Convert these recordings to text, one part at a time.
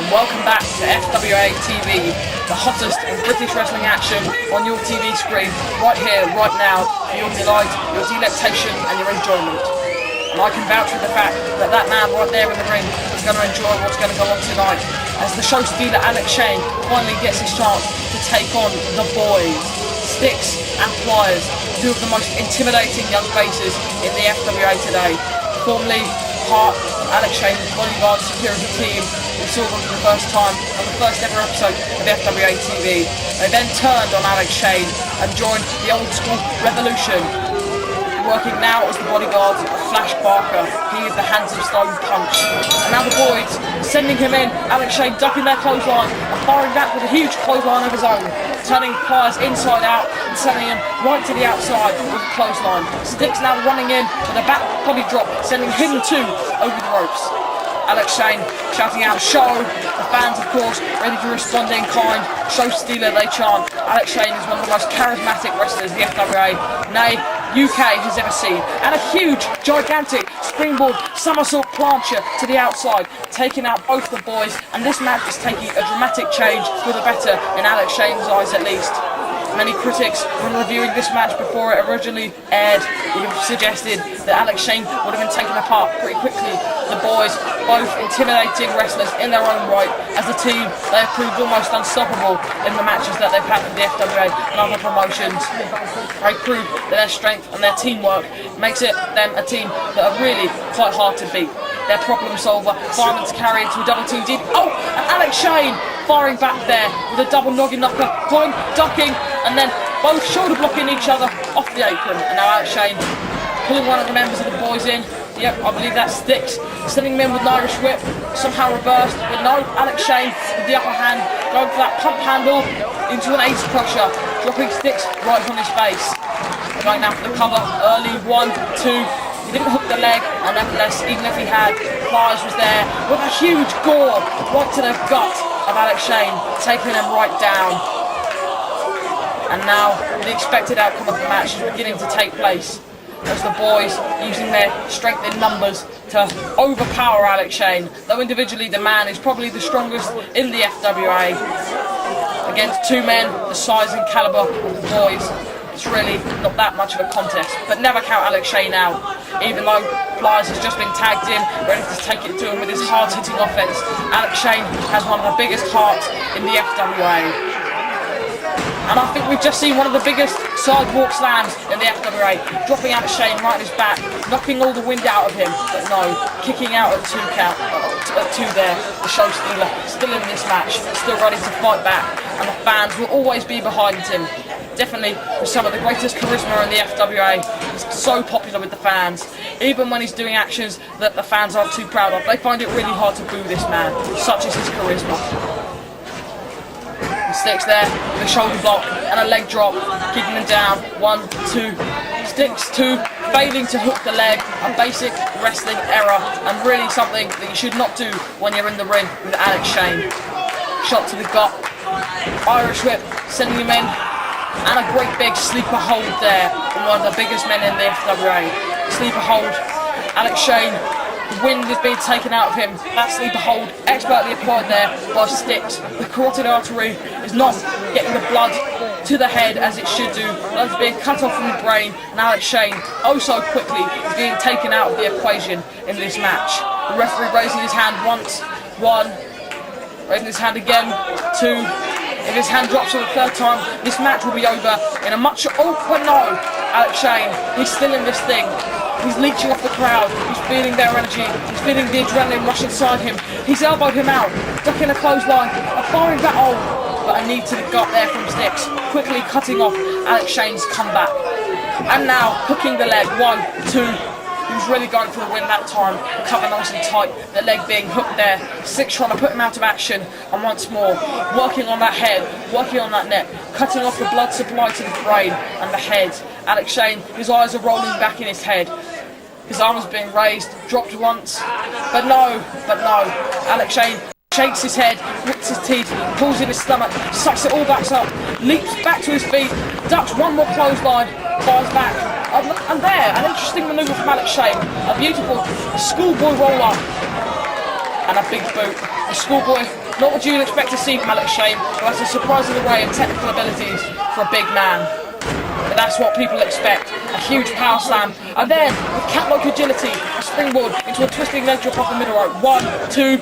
and welcome back to FWA TV, the hottest in British wrestling action on your TV screen, right here, right now, for your delight, your delectation and your enjoyment. And I can vouch for the fact that that man right there in the ring is going to enjoy what's going to go on tonight, as the show stealer Alex Shane finally gets his chance to take on the Boyz. Sticks and Pliers, two of the most intimidating young faces in the FWA today. Formerly part of Alex Shane's bodyguard security team, we saw them for the first time on the first ever episode of FWA TV. They then turned on Alex Shane and joined the old school revolution, working now as the bodyguard of Flash Barker. He is the Hands of Stone punch. And now the Boyz sending him in, Alex Shane ducking their clothesline and firing back with a huge clothesline of his own, turning Pliers inside out and sending him right to the outside with a clothesline. Sticks now running in with a back body drop, sending him too over the ropes. Alex Shane shouting out "show", the fans of course ready to respond in kind. "Show stealer" they chant. Alex Shane is one of the most charismatic wrestlers the FWA, nay, UK has ever seen, and a huge, gigantic springboard somersault plancher to the outside, taking out both the Boyz, and this match is taking a dramatic change for the better in Alex Shane's eyes at least. Many critics, when reviewing this match before it originally aired, would have suggested that Alex Shane would have been taken apart pretty quickly. The Boyz, both intimidating wrestlers in their own right. As a team, they have proved almost unstoppable in the matches that they've had with the FWA and other promotions. They prove that their strength and their teamwork makes them a team that are really quite hard to beat. Their problem solver, fireman's carry into a double team deep. Oh, and Alex Shane firing back there with a double noggin knocker, going, ducking, and then both shoulder blocking each other off the apron. And now Alex Shane pulling one of the members of the Boyz in. Yep, I believe that Sticks, sending him in with an Irish whip, somehow reversed, but no, Alex Shane with the upper hand, going for that pump handle into an ace crusher, dropping Sticks right on his face. Going now for the cover, early 1, 2. He didn't hook the leg, and nevertheless, even if he had, Pliers was there with a huge gore right to the gut of Alex Shane, taking him right down. And now the expected outcome of the match is beginning to take place, as the Boyz using their strength in numbers to overpower Alex Shane, though individually the man is probably the strongest in the FWA. Against two men the size and calibre of the Boyz, it's really not that much of a contest, but never count Alex Shane out. Even though Pliers has just been tagged in, ready to take it to him with his hard-hitting offense, Alex Shane has one of the biggest hearts in the FWA. And I think we've just seen one of the biggest sidewalk slams in the FWA, dropping Alex Shane right on his back, knocking all the wind out of him, but no, kicking out at 2 count, at 2 there, the show stealer, still in this match, still ready to fight back, and the fans will always be behind him. Definitely with some of the greatest charisma in the FWA. He's so popular with the fans. Even when he's doing actions that the fans aren't too proud of, they find it really hard to boo this man. Such is his charisma. He Sticks there with a shoulder block and a leg drop, keeping him down. 1, 2. Sticks 2, failing to hook the leg. A basic wrestling error, and really something that you should not do when you're in the ring with Alex Shane. Shot to the gut. Irish whip, sending him in. And a great big sleeper hold there from one of the biggest men in the FWA. Sleeper hold, Alex Shane, the wind is being taken out of him. That sleeper hold, expertly applied there by Sticks. The carotid artery is not getting the blood to the head as it should do. Blood's being cut off from the brain, and Alex Shane, oh so quickly, is being taken out of the equation in this match. The referee raising his hand once, 1, raising his hand again, 2. If his hand drops for the 3rd time, this match will be over in a much... Oh, but no! Alex Shane, he's still in this thing. He's leeching off the crowd. He's feeling their energy. He's feeling the adrenaline rush inside him. He's elbowed him out, ducking a clothesline, a firing back. Oh, but a knee to the gut there from Sticks, quickly cutting off Alex Shane's comeback. And now, hooking the leg. 1, 2... He was really going for the win that time, cover nice and tight, the leg being hooked there. Sticks trying to put him out of action, and once more, working on that head, working on that neck, cutting off the blood supply to the brain and the head. Alex Shane, his eyes are rolling back in his head. His arm is being raised, dropped once, but no. Alex Shane shakes his head, grits his teeth, pulls in his stomach, sucks it all back up, leaps back to his feet, ducks one more clothesline, fires back. And there, an interesting manoeuvre from Alex Shane, a beautiful schoolboy roll-up. and a big boot. A schoolboy, not what you'd expect to see from Alex Shane, who has a surprising array of technical abilities for a big man. But that's what people expect, a huge power slam, and then with cat-like agility, a springboard into a twisting leg drop off the middle rope. 1, 2,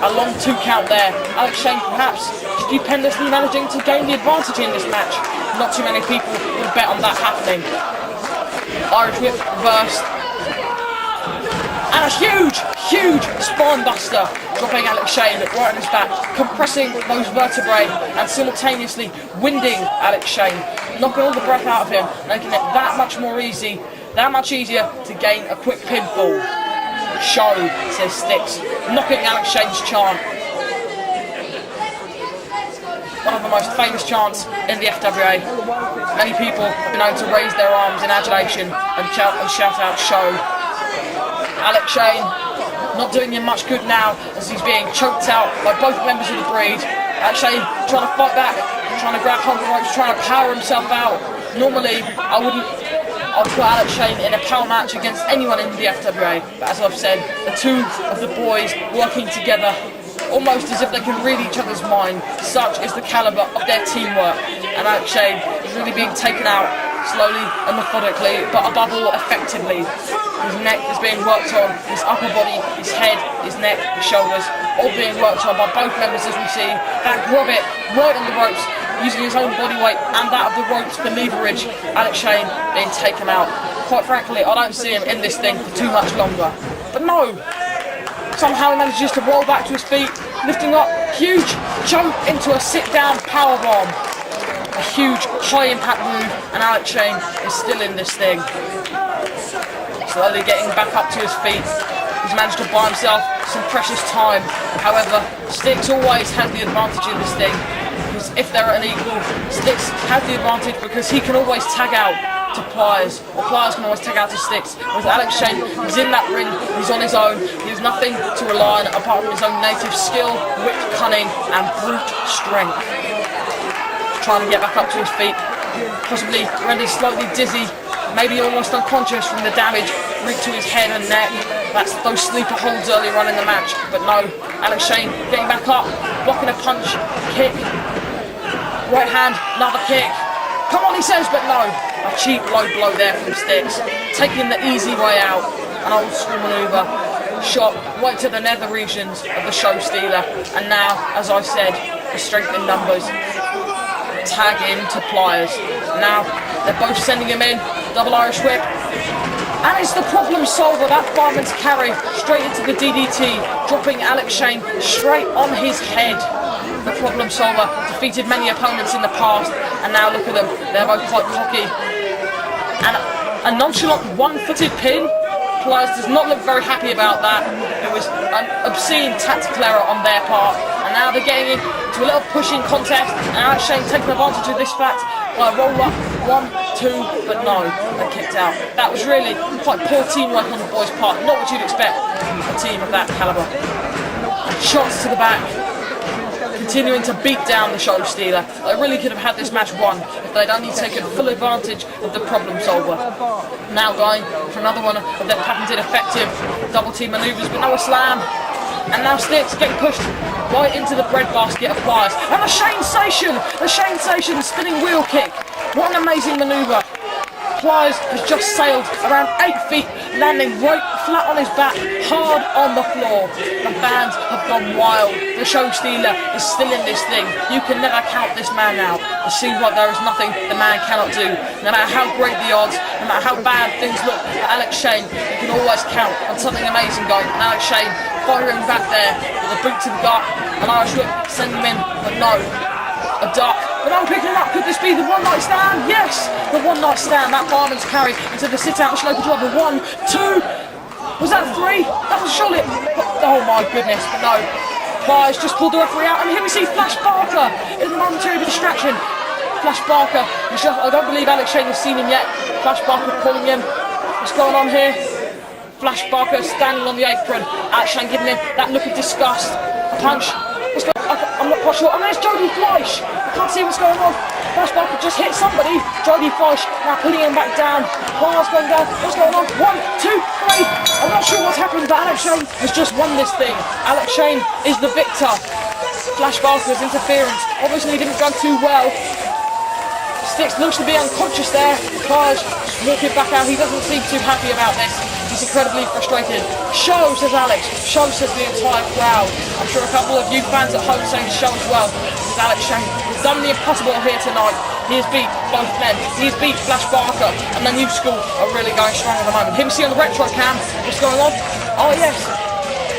a long 2 count there. Alex Shane perhaps stupendously managing to gain the advantage in this match. Not too many people would bet on that happening. Irish whip reversed. And a huge spine buster, dropping Alex Shane right on his back, compressing those vertebrae and simultaneously winding Alex Shane, knocking all the breath out of him, making it that much easier to gain a quick pinfall. Show, says Sticks, knocking Alex Shane's chant. One of the most famous chants in the FWA. Many people have been known to raise their arms in adulation and shout out show. Alex Shane not doing him much good now as he's being choked out by both members of the breed. Alex Shane trying to fight back, trying to grab hold of the ropes, trying to power himself out. Normally, I'd put Alex Shane in a power match against anyone in the FWA, but as I've said, the two of the boys working together, almost as if they can read each other's mind. Such is the calibre of their teamwork, and Alex Shane is really being taken out slowly and methodically, but above all effectively. His neck is being worked on, his upper body, his head, his neck, his shoulders, all being worked on by both members as we see. That grab it right on the ropes, using his own body weight and that of the ropes for leverage. Alex Shane being taken out. Quite frankly, I don't see him in this thing for too much longer. But no! Somehow he manages to roll back to his feet, lifting up, huge jump into a sit-down powerbomb. A huge high-impact move, and Alex Shane is still in this thing. Slowly getting back up to his feet. He's managed to buy himself some precious time. However, Sticks always has the advantage in this thing. Because if they're at an equal, Sticks has the advantage because he can always tag out to Pliers, or Pliers can always tag out to Sticks. With Alex Shane, he's in that ring, he's on his own, he has nothing to rely on apart from his own native skill, wit, cunning, and brute strength. Trying to get back up to his feet, possibly rendered slightly dizzy, maybe almost unconscious from the damage wreaked to his head and neck. That's those sleeper holds earlier on in the match, but no, Alex Shane getting back up, blocking a punch, kick, right hand, another kick. Come on, he says, but no. A cheap low blow there from Sticks, taking the easy way out. An old school manoeuvre, shot right to the nether regions of the show stealer. And now, as I said, the strength in numbers. Tag in to Pliers. Now, they're both sending him in, double Irish whip. And it's the problem solver, that fireman's carry, straight into the DDT, dropping Alex Shane straight on his head. The problem solver defeated many opponents in the past, and now look at them, they're both quite cocky. And a nonchalant one-footed pin. Pliers does not look very happy about that. It was an obscene tactical error on their part, and now they're getting into a little pushing contest, and Alex Shane taking advantage of this fact by a roll-up, 1, 2, but no, they kicked out. That was really quite poor teamwork on the boys' part, not what you'd expect from a team of that calibre. Shots to the back, continuing to beat down the show stealer. They really could have had this match won if they'd only taken full advantage of the problem solver. Now going for another one of their patented effective double team manoeuvres, but no slam. And now Sticks getting pushed right into the breadbasket of Pliers. And the Shane-sation spinning wheel kick. What an amazing manoeuvre. Pliers has just sailed around 8 feet, landing right flat on his back, hard on the floor. The fans have gone wild. The show stealer is still in this thing. You can never count this man out. It seems like there is nothing the man cannot do. No matter how great the odds, no matter how bad things look for Alex Shane, you can always count on something amazing going. And Alex Shane firing back there with a boot to the gut, an Irish whip, sending him in, but no. A duck, but I'm picking him up. Could this be the one-night stand? Yes, the one-night stand. That fireman's carry into the sit-out slow control of 1, 2. Was that 3? That was surely. Oh my goodness, but no. Pliers just pulled the referee out, and here we see Flash Barker in the momentary distraction. Flash Barker. I don't believe Alex Shane has seen him yet. Flash Barker calling him. What's going on here? Flash Barker standing on the apron. Alex Shane giving him that look of disgust. A punch. I'm not quite sure. And there's Jody Fleisch. can't see what's going on. Flash Barker just hit somebody. Jorge now pulling him back down. Bars going down. What's going on? 1, 2, 3. I'm not sure what's happened, but Alex Shane has just won this thing. Alex Shane is the victor. Flash Barker's interference obviously didn't go too well. Styx looks to be unconscious there. Kaj walking back out. He doesn't seem too happy about this. He's incredibly frustrated. Show, says Alex. Show, says the entire crowd. I'm sure a couple of you fans at home saying show as well. This is Alex Shane. He's done the impossible here tonight. He has beat both men. He has beat Flash Barker, and the new school are really going strong at the moment. Here we see on the retro cam what's going on. Oh yes,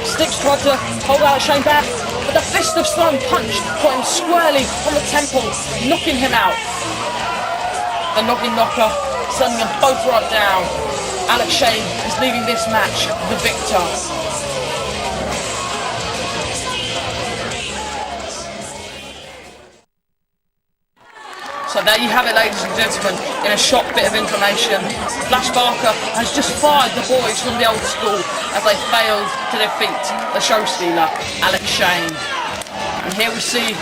Styx tried to hold Alex Shane back, but the fist of stone punch got him squarely on the temple, knocking him out. The knocking knocker, sending them both right down. Alex Shane is leaving this match the victor. So there you have it, ladies and gentlemen, in a shock bit of information. Flash Barker has just fired the boys from the old school as they failed to defeat the show stealer, Alex Shane. And here we see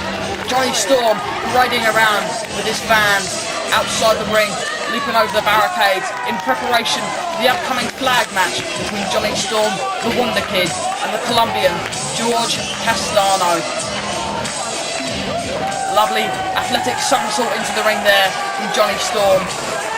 Jonny Storm riding around with his fans outside the ring, leaping over the barricades in preparation for the upcoming flag match between Jonny Storm, the Wonder Kid, and the Colombian, Jorge Castano. Lovely athletic somersault into the ring there from Jonny Storm.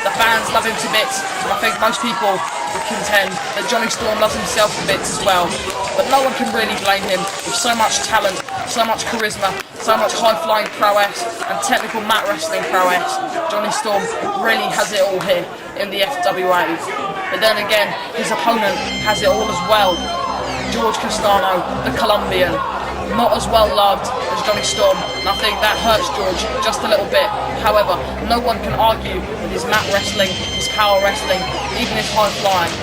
The fans love him to bits, and I think most people would contend that Jonny Storm loves himself to bits as well. But no one can really blame him with so much talent, so much charisma, so much high-flying prowess and technical mat wrestling prowess. Jonny Storm really has it all here in the FWA. But then again, his opponent has it all as well. Jorge Castano, the Colombian. Not as well loved as Jonny Storm, and I think that hurts George just a little bit. However, no one can argue with his mat wrestling, his power wrestling, even his high flying.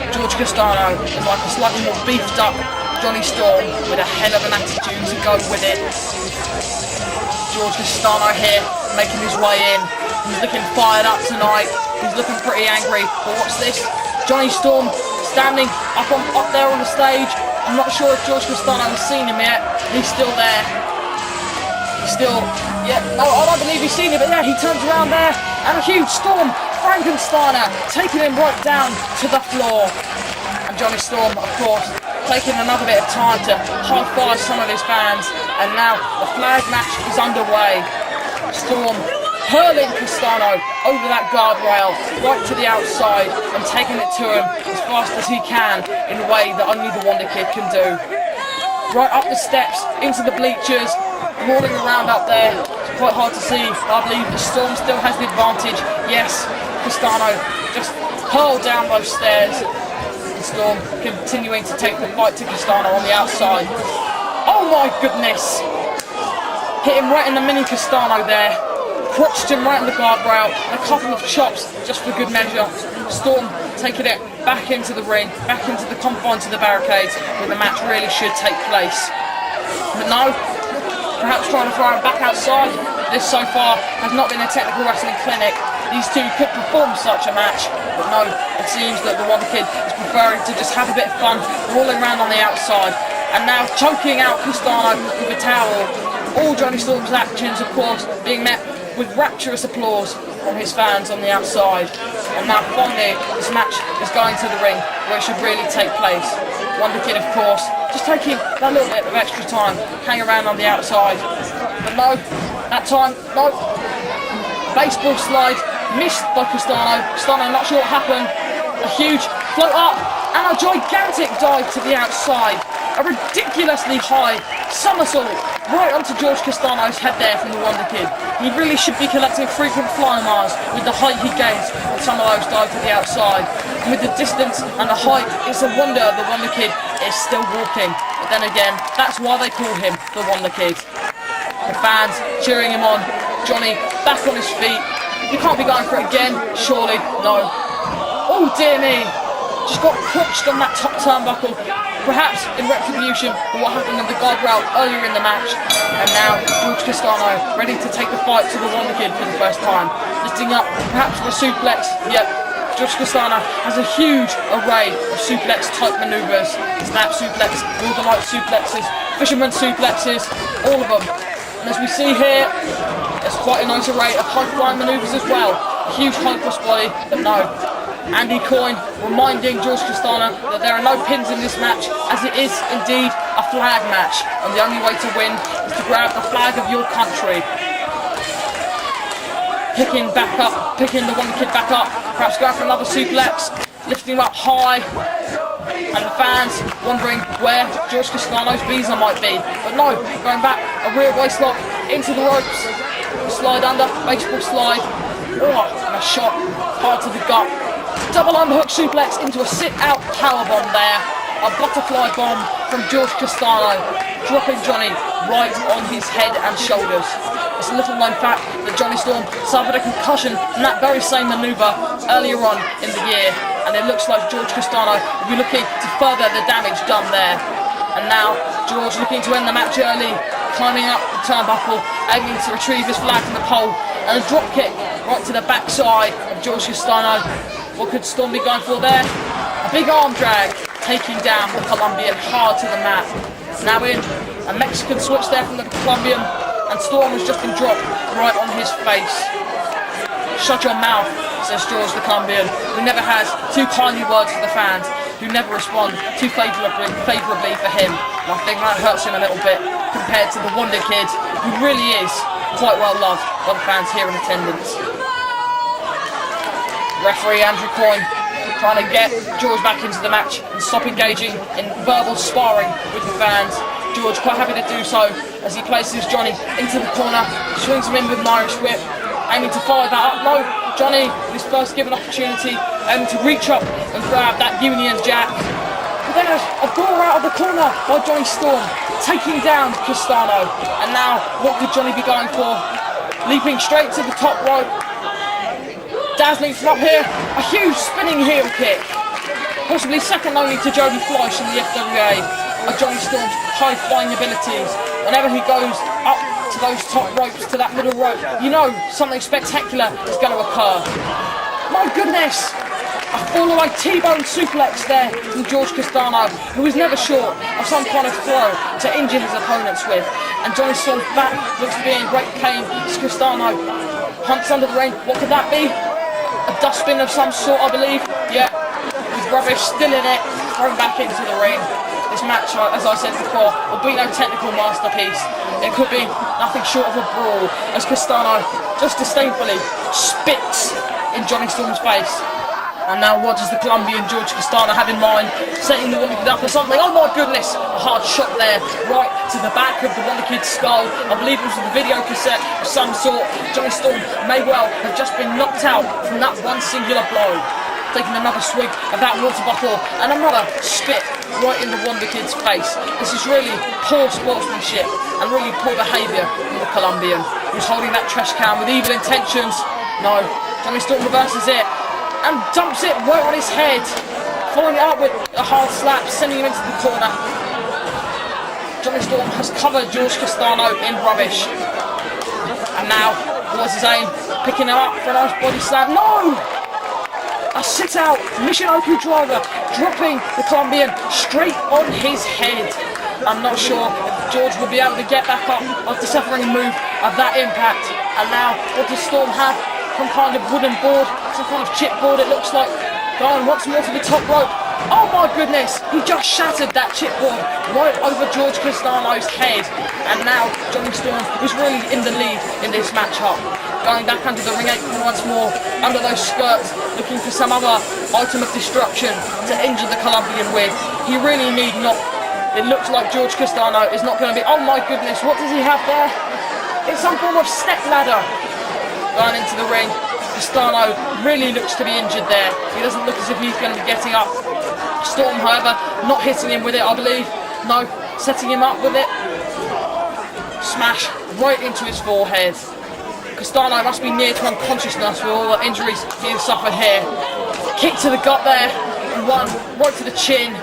Jorge Castano is like a slightly more beefed up Jonny Storm with a hell of an attitude to go with it. Jorge Castano here, making his way in. He's looking fired up tonight. He's looking pretty angry. But what's this? Jonny Storm standing up there on the stage. I'm not sure if Jorge Castano has seen him yet. He's still there. He's still, yeah, no, I don't believe he's seen him, but yeah, he turns around there, and a huge Storm Frankensteiner, taking him right down to the floor. And Jonny Storm, of course, taking another bit of time to high-five some of his fans, and now the flag match is underway. Storm hurling Castano over that guardrail, right to the outside, and taking it to him as fast as he can in a way that only the Wonder Kid can do. Right up the steps, into the bleachers, rolling around up there. It's quite hard to see, but I believe the Storm still has the advantage. Yes, Castano just hurled down those stairs. The Storm continuing to take the fight to Castano on the outside. Oh my goodness! Hit him right in the mini Castano there. Crotched him right on the guardrail, and a couple of chops just for good measure. Storm taking it back into the ring, back into the confines of the barricades, where the match really should take place. But no, perhaps trying to throw him back outside. This so far has not been a technical wrestling clinic. These two could perform such a match, but no, it seems that the Wonder Kid is preferring to just have a bit of fun, rolling around on the outside, and now choking out Castano with a towel. All Jonny Storm's actions, of course, being met with rapturous applause from his fans on the outside. And now finally, this match is going to the ring where it should really take place. Wonder Kid, of course, just taking that little bit of extra time, hang around on the outside. But no, that time, no. Baseball slide, missed by Castano. Castano, not sure what happened. A huge float up, and a gigantic dive to the outside. A ridiculously high somersault right onto Jorge Castano's head there from the Wonder Kid. He really should be collecting frequent flying miles with the height he gains on some of those dives to the outside. And with the distance and the height, it's a wonder the Wonder Kid is still walking. But then again, that's why they call him the Wonder Kid. The fans cheering him on. Jonny back on his feet. You can't be going for it again, surely. No. Oh dear me. Just got crushed on that top turnbuckle, perhaps in retribution for what happened on the guardrail earlier in the match. And now Jorge Castano ready to take the fight to the Wonder Kid for the first time. Lifting up perhaps the suplex. Yep, Jorge Castano has a huge array of suplex type manoeuvres. Snap suplex, Northern Light suplexes, fisherman suplexes, all of them. And as we see here, there's quite a nice array of high-flying manoeuvres as well. A huge high crossbody, but no. Andy Coyne reminding Jorge Castano that there are no pins in this match, as it is indeed a flag match, and the only way to win is to grab the flag of your country. Picking the Wonder Kid back up, perhaps going for another suplex, lifting him up high, and the fans wondering where Jorge Castano's visa might be. But no, going back, a rear waist lock into the ropes, slide under, baseball slide, and a shot hard to the gut. Double underhook suplex into a sit-out powerbomb there. A butterfly bomb from Jorge Castano, dropping Jonny right on his head and shoulders. It's a little known fact that Johnny Storm suffered a concussion in that very same manoeuvre earlier on in the year, and it looks like Jorge Castano will be looking to further the damage done there. And now George looking to end the match early, climbing up the turnbuckle, aiming to retrieve his flag from the pole, and a drop kick right to the backside of Jorge Castano. What could Storm be going for there? A big arm drag, taking down the Colombian hard to the mat. Now in, a Mexican switch there from the Colombian, and Storm has just been dropped right on his face. Shut your mouth, says George the Colombian, who never has too kindly words for the fans, who never respond too favourably for him. And I think that hurts him a little bit compared to the Wonder Kid, who really is quite well loved by the fans here in attendance. Referee Andrew Coyne trying to get George back into the match and stop engaging in verbal sparring with the fans. George quite happy to do so as he places Jonny into the corner, swings him in with an Irish whip, aiming to fire that up low. Jonny, his first given opportunity, aiming to reach up and grab that Union Jack. But then a ball out of the corner by Johnny Storm, taking down Castano. And now, what could Jonny be going for? Leaping straight to the top rope. Dazzling from up here, a huge spinning heel kick. Possibly second only to Jody Fleisch in the FWA of Johnny Storm's high-flying abilities. Whenever he goes up to those top ropes, to that middle rope, you know something spectacular is going to occur. My goodness! A fall-away T-bone suplex there from Jorge Castano, who was never short of some kind of throw to injure his opponents with. And Johnny Storm's back looks to be in great pain as Castano hunts under the ring. What could that be? A dustbin of some sort, I believe. Yeah, with rubbish still in it, thrown back into the ring. This match, as I said before, will be no technical masterpiece. It could be nothing short of a brawl, as Castano just disdainfully spits in Johnny Storm's face. And now what does the Colombian Jorge Castano have in mind? Setting the Wonder Kid up for something. Oh my goodness! A hard shot there, right to the back of the Wonder Kid's skull. I believe it was a video cassette of some sort. Johnny Storm may well have just been knocked out from that one singular blow. Taking another swig of that water bottle and another spit right in the Wonder Kid's face. This is really poor sportsmanship and really poor behaviour from the Colombian, who's holding that trash can with evil intentions. No, Johnny Storm reverses it and dumps it right on his head, following it up with a hard slap, sending him into the corner. Johnny Storm has covered Jorge Castano in rubbish. And now, what's his aim? Picking him up for a nice body slam. No! A sit-out Michinoku driver, dropping the Colombian straight on his head. I'm not sure if George will be able to get back up after suffering a move of that impact. And now, what does Storm have? Some kind of wooden board, some kind of chipboard it looks like. Going once more to the top rope. Oh my goodness, he just shattered that chipboard right over Jorge Castano's head. And now Johnny Storm is really in the lead in this matchup. Going back under the ring apron once more, under those skirts, looking for some other item of destruction to injure the Colombian with. He really need not. It looks like Jorge Castano is not going to be. Oh my goodness, what does he have there? It's some form of step ladder. Going into the ring, Castano really looks to be injured there. He doesn't look as if he's going to be getting up. Storm, however, not hitting him with it, I believe. No, setting him up with it. Smash right into his forehead. Castano must be near to unconsciousness with all the injuries he has suffered here. Kick to the gut there, and one right to the chin.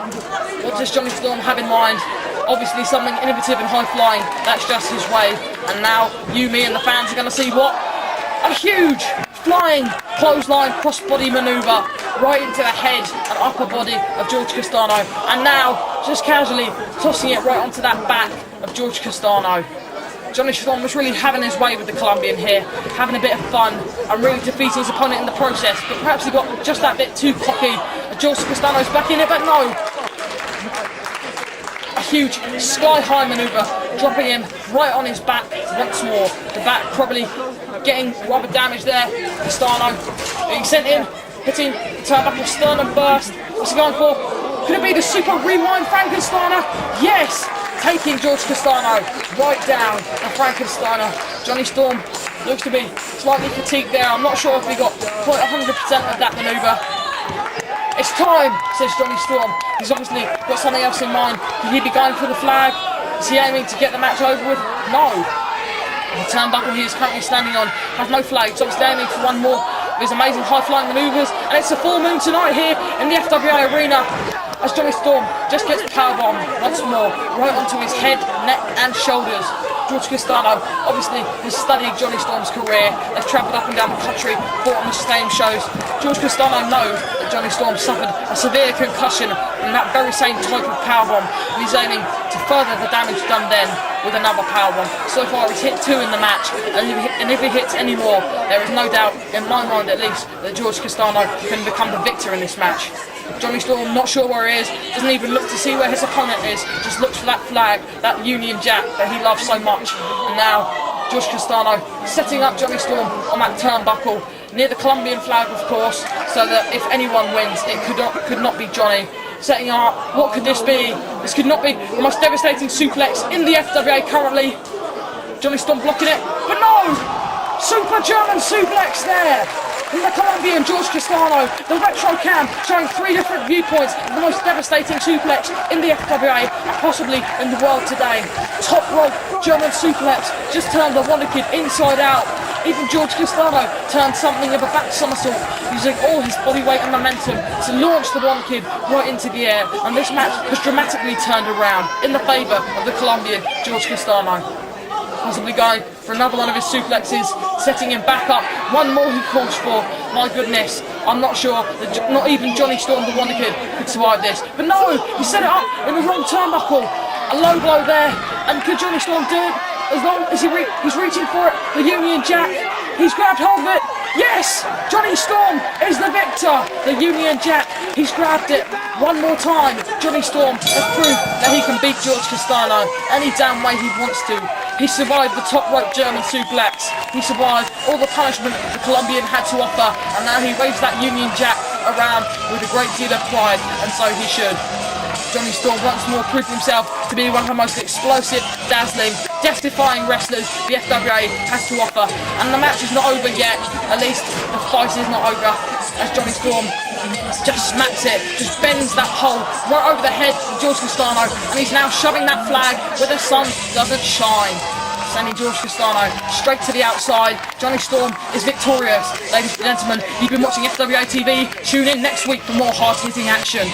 What does Johnny Storm have in mind? Obviously something innovative and high-flying. That's just his way. And now you, me, and the fans are going to see what? A huge flying clothesline crossbody manoeuvre right into the head and upper body of Jorge Castano. And now, just casually tossing it right onto that back of Jorge Castano. Johnny Storm was really having his way with the Colombian here, having a bit of fun and really defeating his opponent in the process, but perhaps he got just that bit too cocky. Jorge Castano's back in it, but no! A huge sky-high manoeuvre, dropping him right on his back once more. The back probably getting rather damaged there. Castano being sent in, hitting the turnbuckle sternum burst. What's he going for? Could it be the super rewind Frankensteiner? Yes! Taking Jorge Castano right down and Frankensteiner. Johnny Storm looks to be slightly fatigued there. I'm not sure if he got quite 100% of that manoeuvre. It's time, says Johnny Storm. He's obviously got something else in mind. Could he be going for the flag? Is he aiming to get the match over with? No. The turnbuckle he is currently standing on has no flag. He's obviously aiming for one more of his amazing high-flying manoeuvres. And it's a full moon tonight here in the FWA arena, as Johnny Storm just gets powerbombed once more, right onto his head, neck and shoulders. Jorge Castano obviously has studied Johnny Storm's career. They've travelled up and down the country, fought on the same shows. Jorge Castano knows that Johnny Storm suffered a severe concussion in that very same type of powerbomb, and he's aiming to further the damage done then with another powerbomb. So far he's hit 2 in the match, and if he hits any more, there is no doubt, in my mind at least, that Jorge Castano can become the victor in this match. Johnny Storm not sure where he is, doesn't even look to see where his opponent is, just looks for that flag, that Union Jack that he loves so much. And now Jorge Castano setting up Johnny Storm on that turnbuckle near the Colombian flag, of course, so that if anyone wins, it could not be Johnny. Setting up, what could this be? This could not be the most devastating suplex in the FWA currently. Johnny Storm blocking it, but no! Super German suplex there! In the Colombian, Jorge Castano, the retro cam showing 3 different viewpoints of the most devastating suplex in the FWA and possibly in the world today. Top rope German suplex just turned the Wonder Kid inside out. Even Jorge Castano turned something of a back somersault, using all his body weight and momentum to launch the Wonder Kid right into the air. And this match has dramatically turned around in the favour of the Colombian, Jorge Castano. Possibly going for another one of his suplexes, setting him back up. One more he calls for. My goodness, I'm not sure that not even Johnny Storm, the Wonder Kid, could survive this. But no, he set it up in the wrong turnbuckle. A low blow there, and could Johnny Storm do it? As long as he's reaching for it, the Union Jack. He's grabbed hold of it. Yes, Johnny Storm is the victor. The Union Jack. He's grabbed it one more time. Johnny Storm has proved that he can beat Jorge Castano any damn way he wants to. He survived the top rope German suplex. He survived all the punishment the Colombian had to offer, and now he waves that Union Jack around with a great deal of pride, and so he should. Johnny Storm once more proved himself to be one of the most explosive, dazzling, death-defying wrestlers the FWA has to offer. And the match is not over yet, at least the fight is not over, as Johnny Storm just smacks it, just bends that pole right over the head of Jorge Castano, and he's now shoving that flag where the sun doesn't shine. Sending Jorge Castano straight to the outside. Johnny Storm is victorious. Ladies and gentlemen, you've been watching FWA TV. Tune in next week for more hard-hitting action.